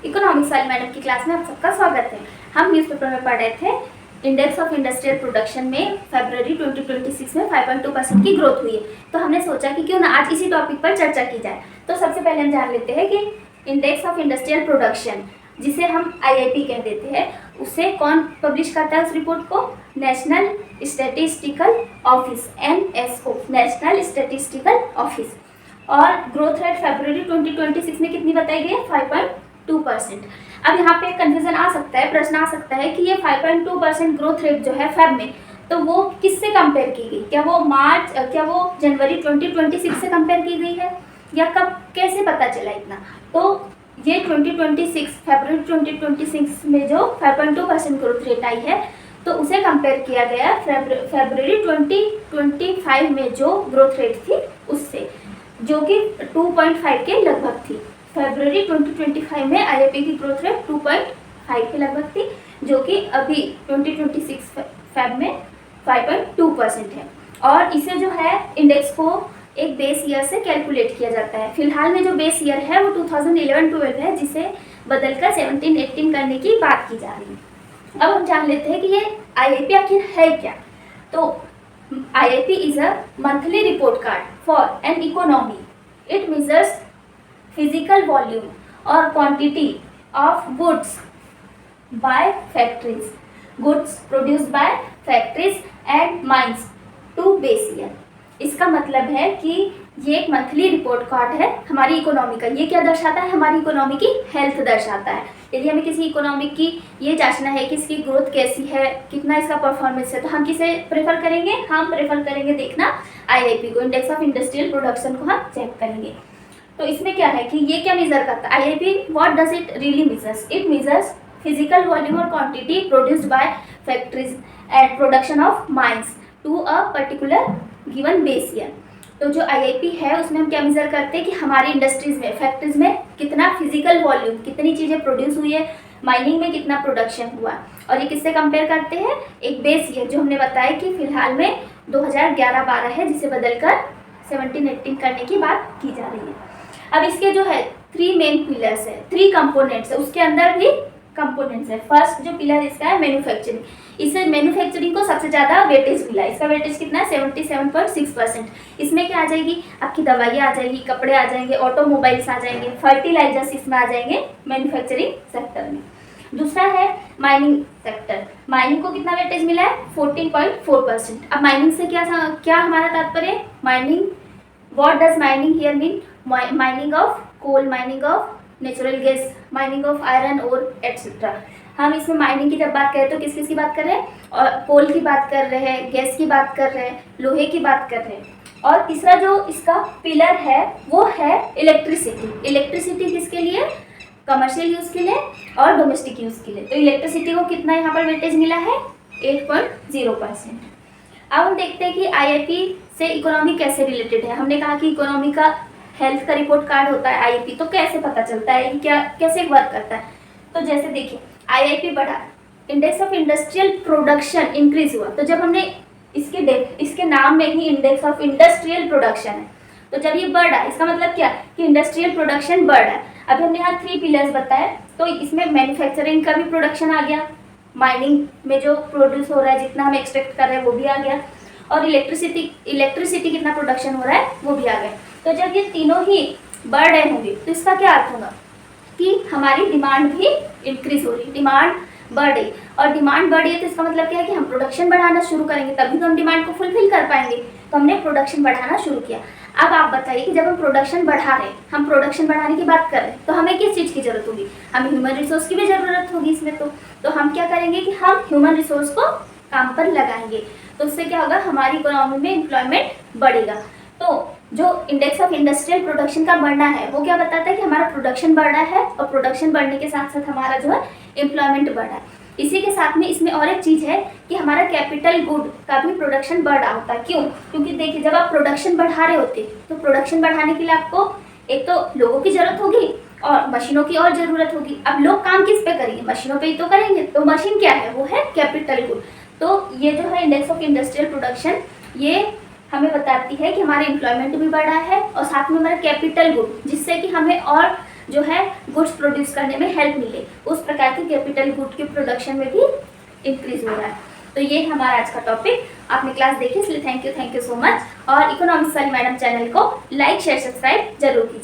Economics वाली madam की class में आप सबका स्वागत है। हम न्यूज़पेपर में पढ़ रहे थे इंडेक्स ऑफ इंडस्ट्रियल प्रोडक्शन में फरवरी 2026 में 5.2% की ग्रोथ हुई है। तो हमने सोचा कि क्यों ना आज इसी टॉपिक पर चर्चा की जाए। तो सबसे पहले हम जान लेते हैं कि इंडेक्स ऑफ इंडस्ट्रियल प्रोडक्शन, जिसे हम IIP कह देते हैं, उसे कौन पब्लिश करता है? उस रिपोर्ट को national statistical office, NSO, national statistical office. और ग्रोथ रेट फरवरी 2026 में कितनी बताई गई है? 5.2%। अब यहाँ पे कंफ्यूजन आ सकता है, प्रश्न आ सकता है कि ये 5.2% ग्रोथ रेट जो है फेब में, तो वो किससे कंपेयर की गई? क्या वो जनवरी 2026 से कंपेयर की गई है, या कब, कैसे पता चला इतना? तो ये 2026 फरवरी 2026 में जो 5.2% ग्रोथ रेट आई है, तो उसे कंपेयर किया गया फरवरी 2025 में जो ग्रोथ रेट थी उससे, जो कि 2.5 के लगभग थी। फरवरी 2025 में IIP की ग्रोथ रेट 2.5 के लगभग थी, जो कि अभी 2026 फेब में 5.2% है। और इसे जो है इंडेक्स को एक बेस ईयर से कैलकुलेट किया जाता है। फिलहाल में जो बेस ईयर है वो 2011-12 है, जिसे बदलकर 17-18 करने की बात की जा रही है। अब हम जान लेते हैं कि ये IIP आखिर है क्या। तो IIP is a monthly report card for an economy. It measures physical volume or quantity of goods by factories, goods produced by factories and mines to base year. इसका मतलब है कि ये एक मंथली रिपोर्ट कार्ड है हमारी economy का। ये क्या दर्शाता है? हमारी इकोनॉमी की हेल्थ दर्शाता है। यदि हमें किसी इकोनॉमी की ये जांचना है कि इसकी ग्रोथ कैसी है, कितना इसका परफॉर्मेंस है, तो हम किसे प्रेफर करेंगे? हम प्रेफर करेंगे देखना IIP को, इंडेक्स ऑफ इंडस्ट्रियल प्रोडक्शन को हम चेक करेंगे। तो इसमें क्या है कि ये क्या मेजर करता है? IIP what does it really measures? It measures physical volume और quantity produced by factories and production of mines to a particular given base year. तो जो IIP है उसमें हम क्या मेजर करते हैं कि हमारी इंडस्ट्रीज में, फैक्ट्रीज में कितना फिजिकल वॉल्यूम, कितनी चीज़ें प्रोड्यूस हुई है, माइनिंग में कितना प्रोडक्शन हुआ। और ये किससे कंपेयर करते हैं? एक बेस ईयर जो हमने बताया कि फिलहाल में 2011-12 है, जिसे बदलकर 17-18 करने की बात की जा रही है। अब इसके जो है 3 मेन पिलर्स है, 3 कंपोनेंट्स है, उसके अंदर भी कंपोनेंट्स है। फर्स्ट जो पिलर इसका है मैन्युफैक्चरिंग। इसे मैन्युफैक्चरिंग को सबसे ज़्यादा वेटेज मिला। इसका वेटेज कितना है? 77.6%। इसमें क्या आ जाएगी? आपकी दवाइयाँ आ जाएगी, कपड़े आ जाएंगे, ऑटोमोबाइल्स आ जाएंगे, फर्टिलाइजर्स इसमें आ जाएंगे मैन्युफैक्चरिंग सेक्टर में। दूसरा है माइनिंग सेक्टर। माइनिंग को कितना वेटेज मिला है? 14.4%। अब माइनिंग से क्या हमारा तात्पर्य? Mining, what does mining here mean? Mining of coal, mining of natural gas, mining of iron और एटसेट्रा। हम इसमें माइनिंग की जब बात करें तो किस किस की बात कर रहे हैं? और कोल की बात कर रहे हैं, गैस की बात कर रहे हैं, लोहे की बात कर रहे हैं। और तीसरा जो इसका पिलर है वो है इलेक्ट्रिसिटी। इलेक्ट्रिसिटी किसके लिए? कमर्शियल यूज़ के लिए और डोमेस्टिक यूज़ के लिए। तो इलेक्ट्रिसिटी को कितना यहाँ पर वेटेज मिला है? 8.0%। अब हम देखते हैं कि IIP से इकोनॉमी कैसे रिलेटेड है। हमने कहा कि इकोनॉमी का हेल्थ का रिपोर्ट कार्ड होता है IIP, तो कैसे पता चलता है कि क्या कैसे वर्क करता है? तो जैसे देखिए IIP बढ़ा, index of industrial production increase हुआ। तो जब हमने इसके नाम में ही इंडेक्स ऑफ इंडस्ट्रियल प्रोडक्शन है, तो जब ये बढ़ रहा है इसका मतलब क्या कि इंडस्ट्रियल प्रोडक्शन बढ़ रहा है। अभी हमने यहाँ 3 पिलर्स बताए, तो इसमें मैन्युफैक्चरिंग का भी प्रोडक्शन आ गया, माइनिंग में जो प्रोड्यूस हो रहा है, जितना हम एक्सट्रैक्ट कर रहे हैं वो भी आ गया, और इलेक्ट्रिसिटी कितना प्रोडक्शन हो रहा है वो भी आ गया। तो जब ये तीनों ही बढ़ रहे होंगे तो इसका क्या अर्थ होगा कि हमारी डिमांड भी इंक्रीज हो रही, डिमांड बढ़ रही। और डिमांड बढ़ रही है तो इसका मतलब क्या है कि हम प्रोडक्शन बढ़ाना शुरू करेंगे, तभी तो हम डिमांड को फुलफिल कर पाएंगे। तो हमने प्रोडक्शन बढ़ाना शुरू किया। अब आप बताइए कि जब हम प्रोडक्शन बढ़ा रहे हैं, हम प्रोडक्शन बढ़ाने की बात कर रहे हैं, तो हमें किस चीज़ की जरूरत होगी? हमें ह्यूमन रिसोर्स की भी ज़रूरत होगी इसमें। तो हम क्या करेंगे कि हम ह्यूमन रिसोर्स को काम पर लगाएंगे। तो उससे क्या होगा? हमारी इकोनॉमी में एम्प्लॉयमेंट बढ़ेगा। तो जो इंडेक्स ऑफ इंडस्ट्रियल प्रोडक्शन का बढ़ना है वो क्या बताता है कि हमारा प्रोडक्शन बढ़ रहा है, और प्रोडक्शन बढ़ने के साथ साथ हमारा जो है एम्प्लॉयमेंट बढ़ रहा है। इसी के साथ में इसमें और एक चीज़ है कि हमारा कैपिटल गुड का भी प्रोडक्शन बढ़ रहा होता है। क्यों? क्योंकि देखिए जब आप प्रोडक्शन बढ़ा रहे होते तो प्रोडक्शन बढ़ाने के लिए आपको एक तो लोगों की ज़रूरत होगी और मशीनों की और ज़रूरत होगी। अब लोग काम किस पे करेंगे? मशीनों पे ही तो करेंगे। तो मशीन क्या है? वो है कैपिटल गुड। तो ये जो है इंडेक्स ऑफ इंडस्ट्रियल प्रोडक्शन, ये हमें बताती है कि हमारा एम्प्लॉयमेंट भी बढ़ा है और साथ में हमारा कैपिटल गुड, जिससे कि हमें और जो है गुड्स प्रोड्यूस करने में हेल्प मिले, उस प्रकार की कैपिटल गुड के प्रोडक्शन में भी इंक्रीज हो रहा है। तो ये हमारा आज का टॉपिक। आपने क्लास देखी, इसलिए थैंक यू सो मच। और इकोनॉमिक्स वाली मैडम चैनल को लाइक शेयर सब्सक्राइब जरूर कीजिए।